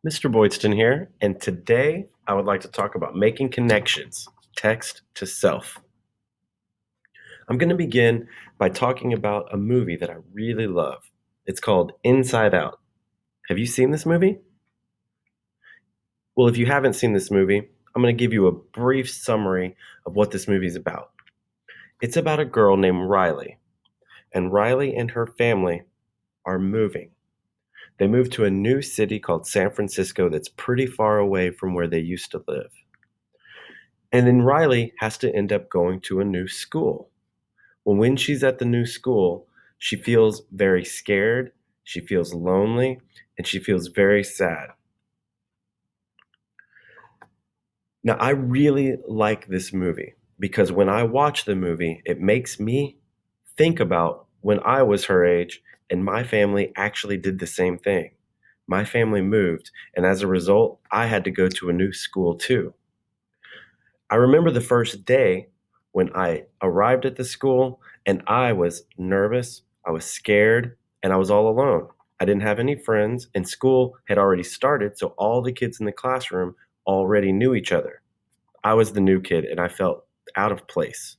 Mr. Boydston here, and today I would like to talk about making connections, text to self. I'm going to begin by talking about a movie that I really love. It's called Inside Out. Have you seen this movie? Well, if you haven't seen this movie, I'm going to give you a brief summary of what this movie is about. It's about a girl named Riley, and Riley and her family are moving. They move to a new city called San Francisco that's pretty far away from where they used to live. And then Riley has to end up going to a new school. Well, when she's at the new school, she feels very scared, she feels lonely, and she feels very sad. Now, I really like this movie because when I watch the movie, it makes me think about when I was her age and my family actually did the same thing. My family moved, and as a result, I had to go to a new school too. I remember the first day when I arrived at the school and I was nervous, I was scared, and I was all alone. I didn't have any friends, and school had already started, so all the kids in the classroom already knew each other. I was the new kid and I felt out of place.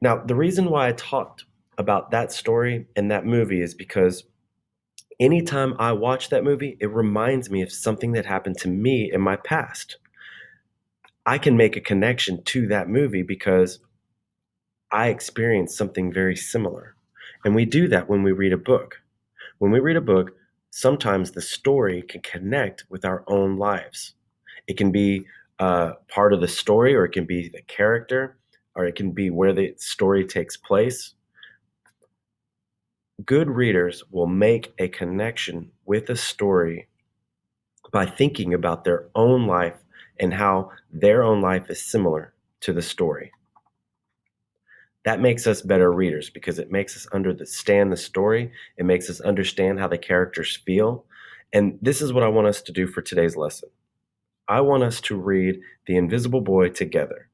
Now, the reason why I talked about that story and that movie is because anytime I watch that movie, it reminds me of something that happened to me in my past. I can make a connection to that movie because I experienced something very similar. And we do that when we read a book. When we read a book, sometimes the story can connect with our own lives. It can be part of the story, or it can be the character, or it can be where the story takes place. Good readers will make a connection with a story by thinking about their own life and how their own life is similar to the story. That makes us better readers because it makes us understand the story. It makes us understand how the characters feel. And this is what I want us to do for today's lesson. I want us to read The Invisible Boy together.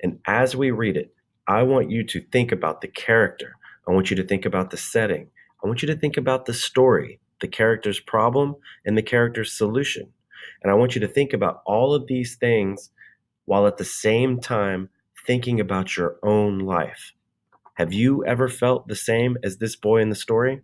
And as we read it, I want you to think about the character. I want you to think about the setting. I want you to think about the story, the character's problem, and the character's solution. And I want you to think about all of these things while at the same time thinking about your own life. Have you ever felt the same as this boy in the story?